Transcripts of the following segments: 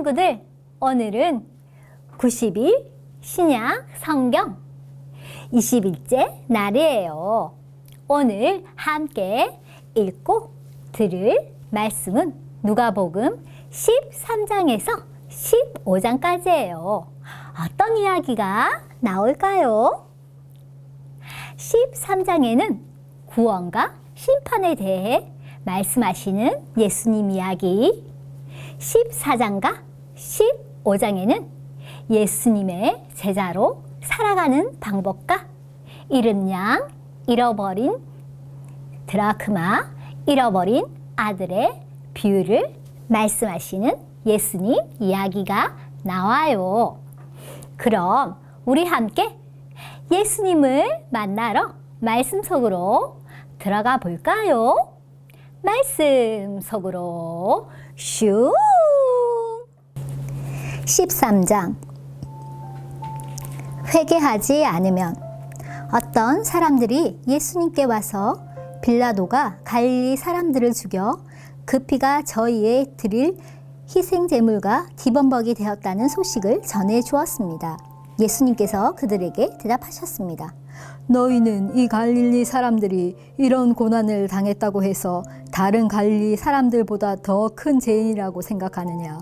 친구들, 오늘은 90일 신약 성경 20일째 날이에요. 오늘 함께 읽고 들을 말씀은 누가복음 13장에서 15장까지예요. 어떤 이야기가 나올까요? 13장에는 구원과 심판에 대해 말씀하시는 예수님 이야기, 14장과 15장에는 예수님의 제자로 살아가는 방법과 잃은 양, 잃어버린 드라크마, 잃어버린 아들의 비유를 말씀하시는 예수님 이야기가 나와요. 그럼 우리 함께 예수님을 만나러 말씀 속으로 들어가 볼까요? 말씀 속으로 슝! 13장. 회개하지 않으면. 어떤 사람들이 예수님께 와서 빌라도가 갈릴리 사람들을 죽여 그 피가 저희에 드릴 희생제물과 기범벅이 되었다는 소식을 전해 주었습니다. 예수님께서 그들에게 대답하셨습니다. 너희는 이 갈릴리 사람들이 이런 고난을 당했다고 해서 다른 갈릴리 사람들보다 더 큰 죄인이라고 생각하느냐?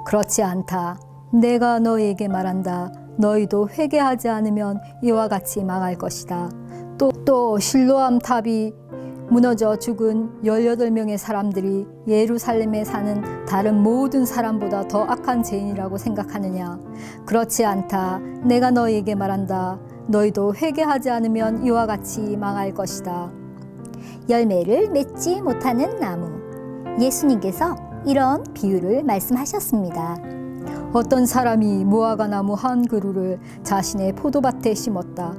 그렇지 않다. 내가 너희에게 말한다. 너희도 회개하지 않으면 이와 같이 망할 것이다. 또 실로암 탑이 무너져 죽은 18명의 사람들이 예루살렘에 사는 다른 모든 사람보다 더 악한 죄인이라고 생각하느냐? 그렇지 않다. 내가 너희에게 말한다. 너희도 회개하지 않으면 이와 같이 망할 것이다. 열매를 맺지 못하는 나무. 예수님께서 이런 비유를 말씀하셨습니다. 어떤 사람이 무화과 나무 한 그루를 자신의 포도밭에 심었다.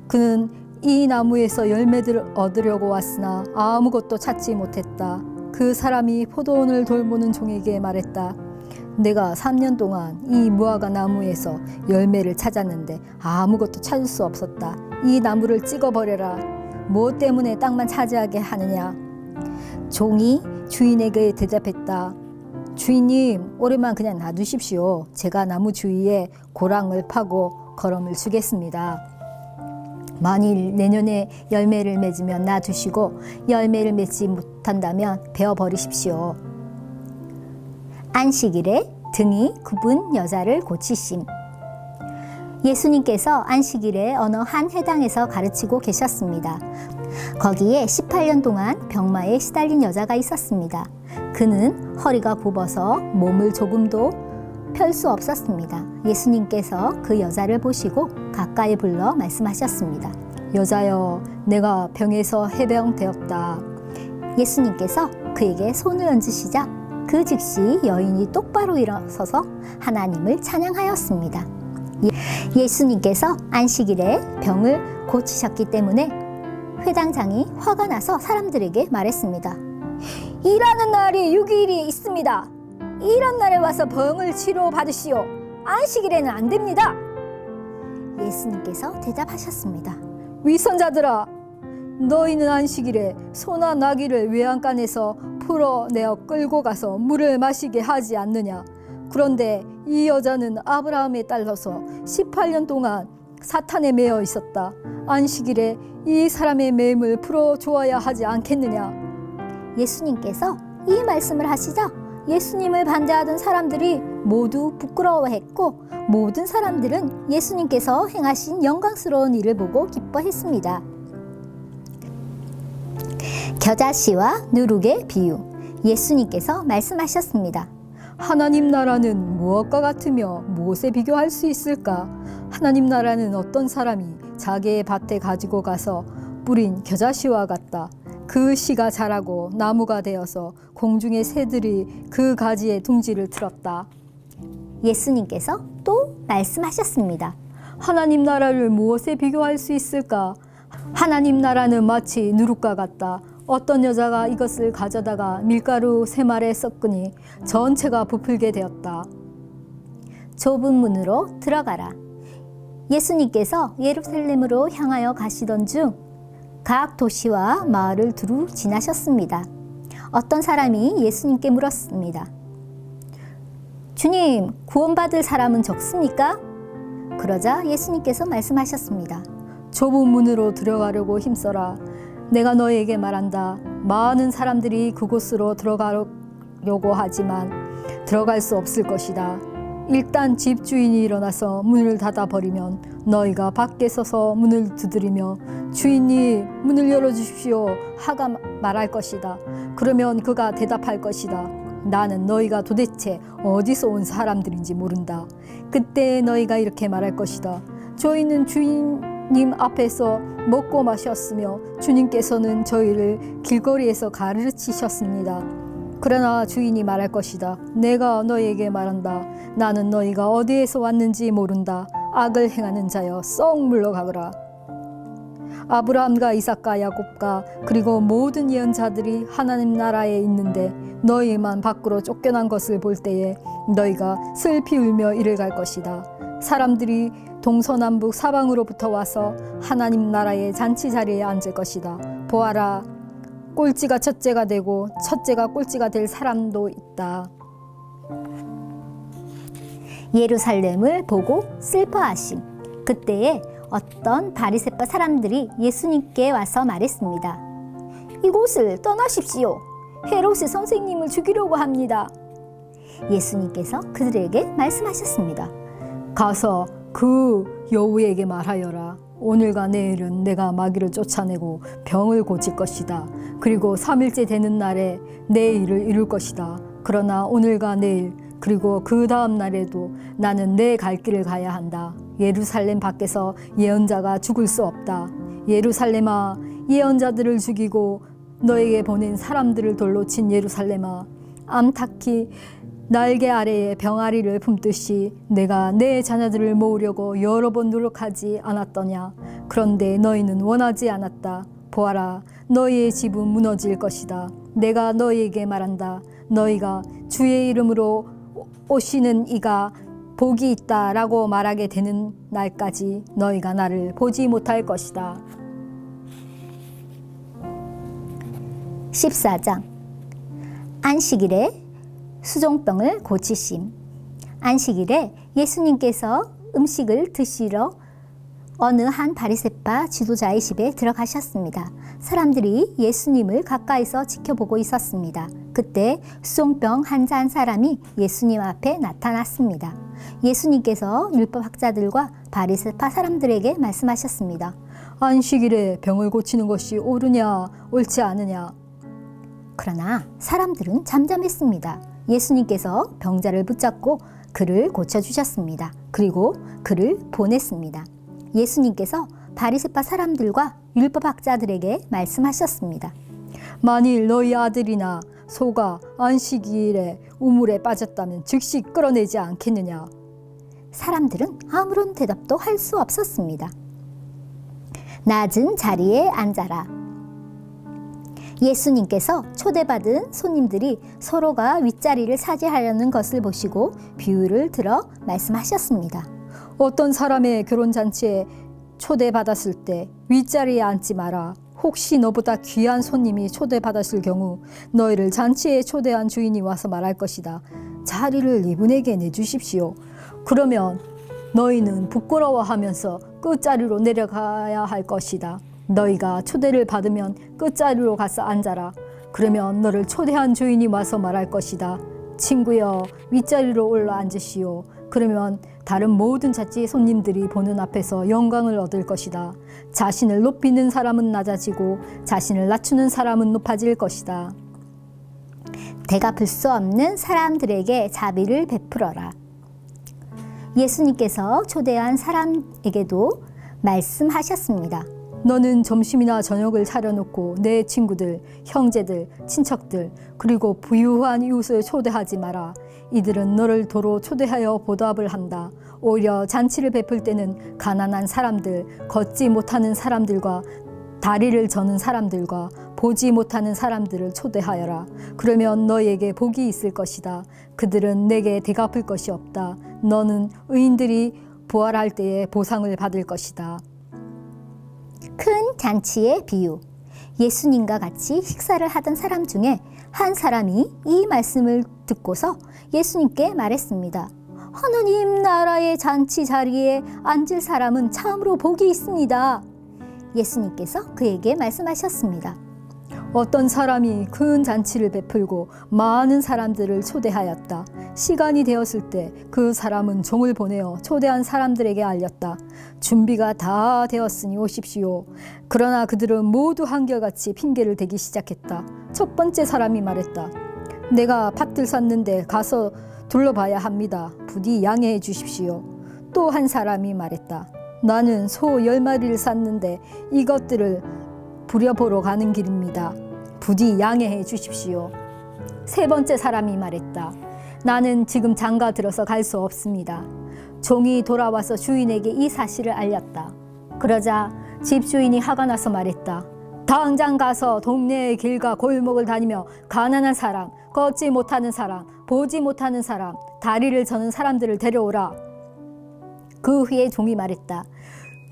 그는 이 나무에서 열매들을 얻으려고 왔으나 아무것도 찾지 못했다. 그 사람이 포도원을 돌보는 종에게 말했다. 내가 3년 동안 이 무화과 나무에서 열매를 찾았는데 아무것도 찾을 수 없었다. 이 나무를 찍어버려라. 무엇 때문에 땅만 차지하게 하느냐? 종이 주인에게 대답했다. 주인님, 올해만 그냥 놔두십시오. 제가 나무 주위에 고랑을 파고 거름을 주겠습니다. 만일 내년에 열매를 맺으면 놔두시고 열매를 맺지 못한다면 베어버리십시오. 안식일에 등이 굽은 여자를 고치심. 예수님께서 안식일에 어느 한 회당에서 가르치고 계셨습니다. 거기에 18년 동안 병마에 시달린 여자가 있었습니다. 그는 허리가 굽어서 몸을 조금도 펼 수 없었습니다. 예수님께서 그 여자를 보시고 가까이 불러 말씀하셨습니다. 여자여, 내가 병에서 해병되었다. 예수님께서 그에게 손을 얹으시자 그 즉시 여인이 똑바로 일어서서 하나님을 찬양하였습니다. 예수님께서 안식일에 병을 고치셨기 때문에 회당장이 화가 나서 사람들에게 말했습니다. 일하는 날이 6일이 있습니다. 이런 날에 와서 병을 치료받으시오. 안식일에는 안 됩니다. 예수님께서 대답하셨습니다. 위선자들아, 너희는 안식일에 소나 나귀를 외양간에서 풀어내어 끌고 가서 물을 마시게 하지 않느냐? 그런데 이 여자는 아브라함의 딸로서 18년 동안 사탄에 매여 있었다. 안식일에 이 사람의 매임을 풀어주어야 하지 않겠느냐? 예수님께서 이 말씀을 하시자 예수님을 반대하던 사람들이 모두 부끄러워했고 모든 사람들은 예수님께서 행하신 영광스러운 일을 보고 기뻐했습니다. 겨자씨와 누룩의 비유. 예수님께서 말씀하셨습니다. 하나님 나라는 무엇과 같으며 무엇에 비교할 수 있을까? 하나님 나라는 어떤 사람이 자기의 밭에 가지고 가서 뿌린 겨자씨와 같다. 그 씨가 자라고 나무가 되어서 공중의 새들이 그 가지에 둥지를 틀었다. 예수님께서 또 말씀하셨습니다. 하나님 나라를 무엇에 비교할 수 있을까? 하나님 나라는 마치 누룩과 같다. 어떤 여자가 이것을 가져다가 밀가루 3말에 섞으니 전체가 부풀게 되었다. 좁은 문으로 들어가라. 예수님께서 예루살렘으로 향하여 가시던 중 각 도시와 마을을 두루 지나셨습니다. 어떤 사람이 예수님께 물었습니다. 주님, 구원받을 사람은 적습니까? 그러자 예수님께서 말씀하셨습니다. 좁은 문으로 들어가려고 힘써라. 내가 너에게 말한다. 많은 사람들이 그곳으로 들어가려고 하지만 들어갈 수 없을 것이다. 일단 집주인이 일어나서 문을 닫아버리면 너희가 밖에 서서 문을 두드리며 주인이 문을 열어주십시오 하가 말할 것이다. 그러면 그가 대답할 것이다. 나는 너희가 도대체 어디서 온 사람들인지 모른다. 그때 너희가 이렇게 말할 것이다. 저희는 주인님 앞에서 먹고 마셨으며 주님께서는 저희를 길거리에서 가르치셨습니다. 그러나 주인이 말할 것이다. 내가 너희에게 말한다. 나는 너희가 어디에서 왔는지 모른다. 악을 행하는 자여 썩 물러가거라. 아브라함과 이삭과 야곱과 그리고 모든 예언자들이 하나님 나라에 있는데 너희만 밖으로 쫓겨난 것을 볼 때에 너희가 슬피 울며 이를 갈 것이다. 사람들이 동서남북 사방으로부터 와서 하나님 나라의 잔치 자리에 앉을 것이다. 보아라, 꼴찌가 첫째가 되고 첫째가 꼴찌가 될 사람도 있다. 예루살렘을 보고 슬퍼하심. 그때에 어떤 바리새파 사람들이 예수님께 와서 말했습니다. 이곳을 떠나십시오. 헤롯이 선생님을 죽이려고 합니다. 예수님께서 그들에게 말씀하셨습니다. 가서 그 여우에게 말하여라. 오늘과 내일은 내가 마귀를 쫓아내고 병을 고칠 것이다. 그리고 3일째 되는 날에 내 일을 이룰 것이다. 그러나 오늘과 내일 그리고 그 다음 날에도 나는 내 갈 길을 가야 한다. 예루살렘 밖에서 예언자가 죽을 수 없다. 예루살렘아, 예언자들을 죽이고 너에게 보낸 사람들을 돌로 친 예루살렘아, 암탉이 날개 아래에 병아리를 품듯이 내가 내 자녀들을 모으려고 여러 번 노력하지 않았더냐. 그런데 너희는 원하지 않았다. 보아라, 너희의 집은 무너질 것이다. 내가 너희에게 말한다. 너희가 주의 이름으로 오시는 이가 복이 있다라고 말하게 되는 날까지 너희가 나를 보지 못할 것이다. 14장. 안식일에 수종병을 고치심. 안식일에 예수님께서 음식을 드시러 어느 한 바리새파 지도자의 집에 들어가셨습니다. 사람들이 예수님을 가까이서 지켜보고 있었습니다. 그때 수종병 환자 한 사람이 예수님 앞에 나타났습니다. 예수님께서 율법학자들과 바리새파 사람들에게 말씀하셨습니다. 안식일에 병을 고치는 것이 옳으냐 옳지 않으냐. 그러나 사람들은 잠잠했습니다. 예수님께서 병자를 붙잡고 그를 고쳐주셨습니다. 그리고 그를 보냈습니다. 예수님께서 바리새파 사람들과 율법학자들에게 말씀하셨습니다. 만일 너희 아들이나 소가 안식일에 우물에 빠졌다면 즉시 끌어내지 않겠느냐. 사람들은 아무런 대답도 할 수 없었습니다. 낮은 자리에 앉아라. 예수님께서 초대받은 손님들이 서로가 윗자리를 차지하려는 것을 보시고 비유를 들어 말씀하셨습니다. 어떤 사람의 결혼잔치에 초대받았을 때 윗자리에 앉지 마라. 혹시 너보다 귀한 손님이 초대받았을 경우 너희를 잔치에 초대한 주인이 와서 말할 것이다. 자리를 이분에게 내주십시오. 그러면 너희는 부끄러워하면서 끝자리로 내려가야 할 것이다. 너희가 초대를 받으면 끝자리로 가서 앉아라. 그러면 너를 초대한 주인이 와서 말할 것이다. 친구여, 윗자리로 올라 앉으시오. 그러면 다른 모든 잔치 손님들이 보는 앞에서 영광을 얻을 것이다. 자신을 높이는 사람은 낮아지고 자신을 낮추는 사람은 높아질 것이다. 대갚을 수 없는 사람들에게 자비를 베풀어라. 예수님께서 초대한 사람에게도 말씀하셨습니다. 너는 점심이나 저녁을 차려놓고 내 친구들, 형제들, 친척들, 그리고 부유한 이웃을 초대하지 마라. 이들은 너를 도로 초대하여 보답을 한다. 오히려 잔치를 베풀 때는 가난한 사람들, 걷지 못하는 사람들과 다리를 저는 사람들과 보지 못하는 사람들을 초대하여라. 그러면 너에게 복이 있을 것이다. 그들은 내게 대갚을 것이 없다. 너는 의인들이 부활할 때에 보상을 받을 것이다. 큰 잔치의 비유. 예수님과 같이 식사를 하던 사람 중에 한 사람이 이 말씀을 듣고서 예수님께 말했습니다. 하나님 나라의 잔치 자리에 앉을 사람은 참으로 복이 있습니다. 예수님께서 그에게 말씀하셨습니다. 어떤 사람이 큰 잔치를 베풀고 많은 사람들을 초대하였다. 시간이 되었을 때 그 사람은 종을 보내어 초대한 사람들에게 알렸다. 준비가 다 되었으니 오십시오. 그러나 그들은 모두 한결같이 핑계를 대기 시작했다. 첫 번째 사람이 말했다. 내가 밭을 샀는데 가서 둘러봐야 합니다. 부디 양해해 주십시오. 또 한 사람이 말했다. 나는 소 10마리를 샀는데 이것들을 부려보러 가는 길입니다. 부디 양해해 주십시오. 세 번째 사람이 말했다. 나는 지금 장가 들어서 갈 수 없습니다. 종이 돌아와서 주인에게 이 사실을 알렸다. 그러자 집주인이 화가 나서 말했다. 당장 가서 동네의 길과 골목을 다니며 가난한 사람, 걷지 못하는 사람, 보지 못하는 사람, 다리를 저는 사람들을 데려오라. 그 후에 종이 말했다.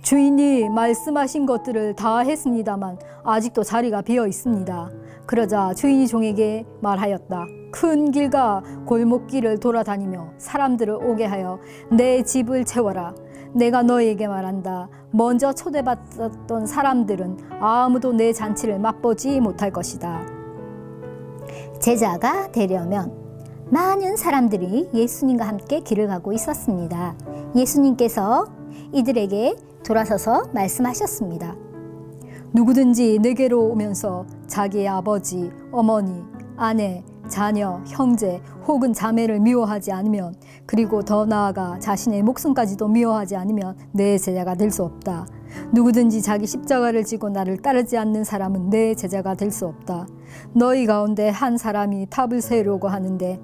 주인이 말씀하신 것들을 다 했습니다만 아직도 자리가 비어 있습니다. 그러자 주인이 종에게 말하였다. 큰 길과 골목길을 돌아다니며 사람들을 오게 하여 내 집을 채워라. 내가 너에게 말한다. 먼저 초대받았던 사람들은 아무도 내 잔치를 맛보지 못할 것이다. 제자가 되려면 많은 사람들이 예수님과 함께 길을 가고 있었습니다. 예수님께서 이들에게 돌아서서 말씀하셨습니다. 누구든지 내게로 오면서 자기의 아버지, 어머니, 아내, 자녀, 형제 혹은 자매를 미워하지 않으면, 그리고 더 나아가 자신의 목숨까지도 미워하지 않으면 내 제자가 될 수 없다. 누구든지 자기 십자가를 지고 나를 따르지 않는 사람은 내 제자가 될 수 없다. 너희 가운데 한 사람이 탑을 세우려고 하는데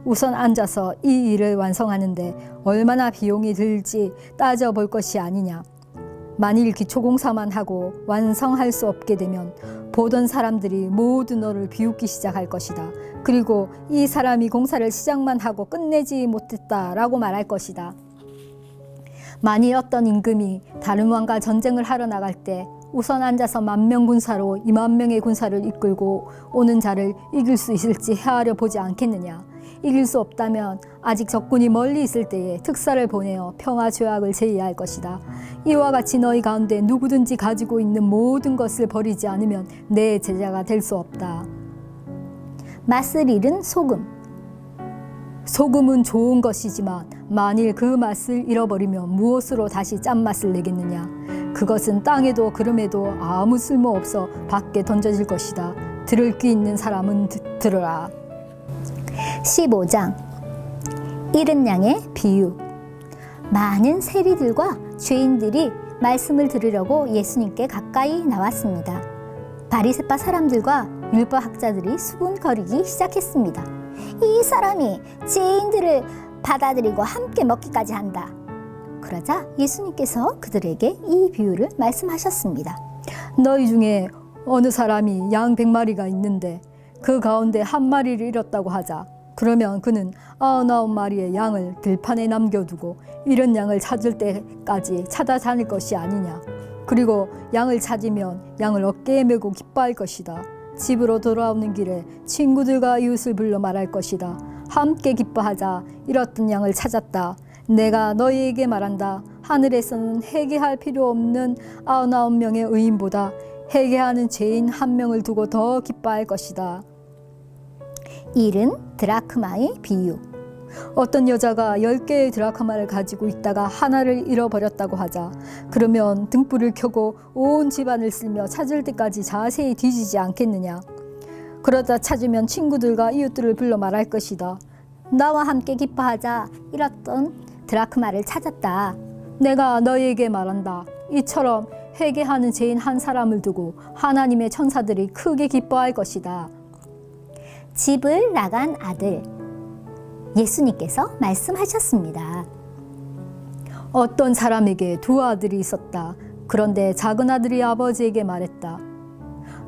우선 앉아서 이 일을 완성하는데 얼마나 비용이 들지 따져볼 것이 아니냐. 만일 기초공사만 하고 완성할 수 없게 되면 보던 사람들이 모두 너를 비웃기 시작할 것이다. 그리고 이 사람이 공사를 시작만 하고 끝내지 못했다라고 말할 것이다. 만일 어떤 임금이 다른 왕과 전쟁을 하러 나갈 때 우선 앉아서 10,000명 군사로 20,000명의 군사를 이끌고 오는 자를 이길 수 있을지 헤아려 보지 않겠느냐. 이길 수 없다면 아직 적군이 멀리 있을 때에 특사를 보내어 평화 조약을 제의할 것이다. 이와 같이 너희 가운데 누구든지 가지고 있는 모든 것을 버리지 않으면 내 제자가 될 수 없다. 맛을 잃은 소금. 소금은 좋은 것이지만 만일 그 맛을 잃어버리면 무엇으로 다시 짠맛을 내겠느냐. 그것은 땅에도 그름에도 아무 쓸모없어 밖에 던져질 것이다. 들을 귀 있는 사람은 들으라. 15장 잃은 양의 비유. 많은 세리들과 죄인들이 말씀을 들으려고 예수님께 가까이 나왔습니다. 바리새파 사람들과 율법학자들이 수군거리기 시작했습니다. 이 사람이 죄인들을 받아들이고 함께 먹기까지 한다. 그러자 예수님께서 그들에게 이 비유를 말씀하셨습니다. 너희 중에 어느 사람이 양 100마리가 있는데 그 가운데 한 마리를 잃었다고 하자. 그러면 그는 99마리의 양을 들판에 남겨두고 잃은 양을 찾을 때까지 찾아다닐 것이 아니냐. 그리고 양을 찾으면 양을 어깨에 메고 기뻐할 것이다. 집으로 돌아오는 길에 친구들과 이웃을 불러 말할 것이다. 함께 기뻐하자. 잃었던 양을 찾았다. 내가 너희에게 말한다. 하늘에서는 회개할 필요 없는 99명의 의인보다 회개하는 죄인 1명을 두고 더 기뻐할 것이다. 잃은 드라크마의 비유. 어떤 여자가 10개의 드라크마를 가지고 있다가 하나를 잃어버렸다고 하자. 그러면 등불을 켜고 온 집안을 쓸며 찾을 때까지 자세히 뒤지지 않겠느냐. 그러다 찾으면 친구들과 이웃들을 불러 말할 것이다. 나와 함께 기뻐하자. 잃었던 드라크마를 찾았다. 내가 너희에게 말한다. 이처럼 회개하는 죄인 한 사람을 두고 하나님의 천사들이 크게 기뻐할 것이다. 집을 나간 아들. 예수님께서 말씀하셨습니다. 어떤 사람에게 2 아들이 있었다. 그런데 작은 아들이 아버지에게 말했다.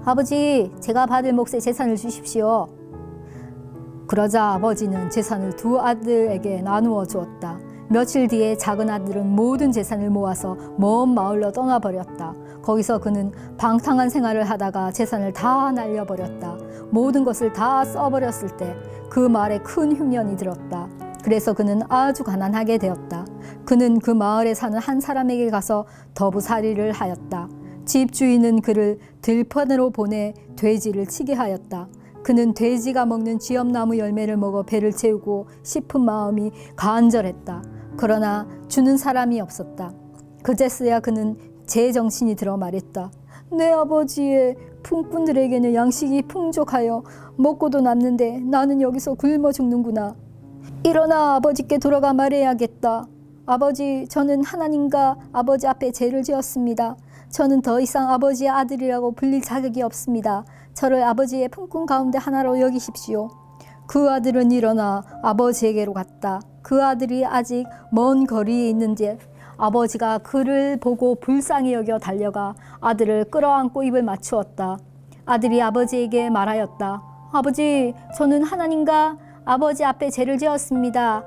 아버지, 제가 받을 몫의 재산을 주십시오. 그러자 아버지는 재산을 2 아들에게 나누어 주었다. 며칠 뒤에 작은 아들은 모든 재산을 모아서 먼 마을로 떠나버렸다. 거기서 그는 방탕한 생활을 하다가 재산을 다 날려버렸다. 모든 것을 다 써버렸을 때 그 말에 큰 흉년이 들었다. 그래서 그는 아주 가난하게 되었다. 그는 그 마을에 사는 한 사람에게 가서 더부살이를 하였다. 집주인은 그를 들판으로 보내 돼지를 치게 하였다. 그는 돼지가 먹는 쥐엄나무 열매를 먹어 배를 채우고 싶은 마음이 간절했다. 그러나 주는 사람이 없었다. 그제서야 그는 제정신이 들어 말했다. 내 아버지의 품꾼들에게는 양식이 풍족하여 먹고도 남는데 나는 여기서 굶어 죽는구나. 일어나 아버지께 돌아가 말해야겠다. 아버지, 저는 하나님과 아버지 앞에 죄를 지었습니다. 저는 더 이상 아버지의 아들이라고 불릴 자격이 없습니다. 저를 아버지의 품꾼 가운데 하나로 여기십시오. 그 아들은 일어나 아버지에게로 갔다. 그 아들이 아직 먼 거리에 있는지 아버지가 그를 보고 불쌍히 여겨 달려가 아들을 끌어안고 입을 맞추었다. 아들이 아버지에게 말하였다. 아버지, 저는 하나님과 아버지 앞에 죄를 지었습니다.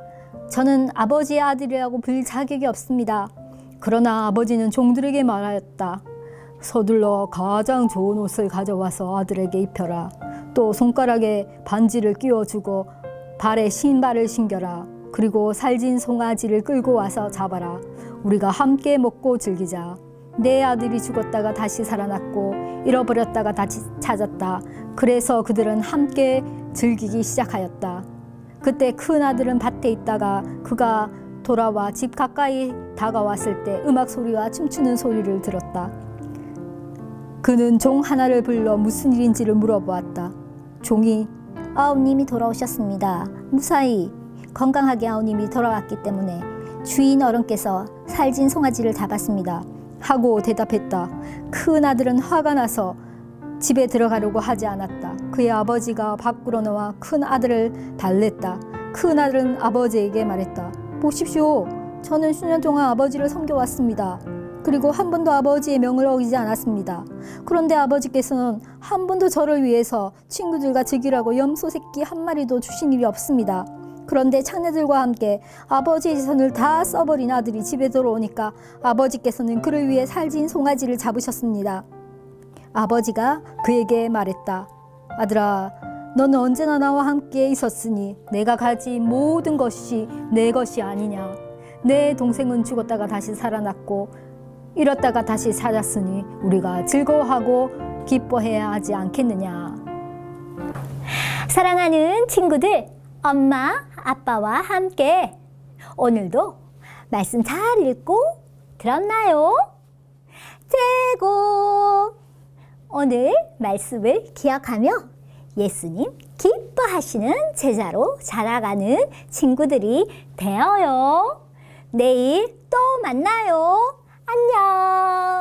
저는 아버지의 아들이라고 불릴 자격이 없습니다. 그러나 아버지는 종들에게 말하였다. 서둘러 가장 좋은 옷을 가져와서 아들에게 입혀라. 또 손가락에 반지를 끼워주고 발에 신발을 신겨라. 그리고 살진 송아지를 끌고 와서 잡아라. 우리가 함께 먹고 즐기자. 내 아들이 죽었다가 다시 살아났고 잃어버렸다가 다시 찾았다. 그래서 그들은 함께 즐기기 시작하였다. 그때 큰 아들은 밭에 있다가 그가 돌아와 집 가까이 다가왔을 때 음악 소리와 춤추는 소리를 들었다. 그는 종 하나를 불러 무슨 일인지를 물어보았다. 종이 아우님이 돌아오셨습니다. 무사히 건강하게 아우님이 돌아왔기 때문에 주인 어른께서 살진 송아지를 잡았습니다. 하고 대답했다. 큰 아들은 화가 나서 집에 들어가려고 하지 않았다. 그의 아버지가 밖으로 나와 큰 아들을 달랬다. 큰 아들은 아버지에게 말했다. 보십시오. 저는 수년 동안 아버지를 섬겨왔습니다. 그리고 한 번도 아버지의 명을 어기지 않았습니다. 그런데 아버지께서는 한 번도 저를 위해서 친구들과 즐기라고 염소 새끼 한 마리도 주신 일이 없습니다. 그런데 창녀들과 함께 아버지의 재산을 다 써버린 아들이 집에 들어오니까 아버지께서는 그를 위해 살진 송아지를 잡으셨습니다. 아버지가 그에게 말했다. 아들아, 너는 언제나 나와 함께 있었으니 내가 가진 모든 것이 내 것이 아니냐. 내 동생은 죽었다가 다시 살아났고 잃었다가 다시 찾았으니 우리가 즐거워하고 기뻐해야 하지 않겠느냐. 사랑하는 친구들, 엄마, 아빠와 함께 오늘도 말씀 잘 읽고 들었나요? 최고! 오늘 말씀을 기억하며 예수님 기뻐하시는 제자로 자라가는 친구들이 되어요. 내일 또 만나요. 안녕!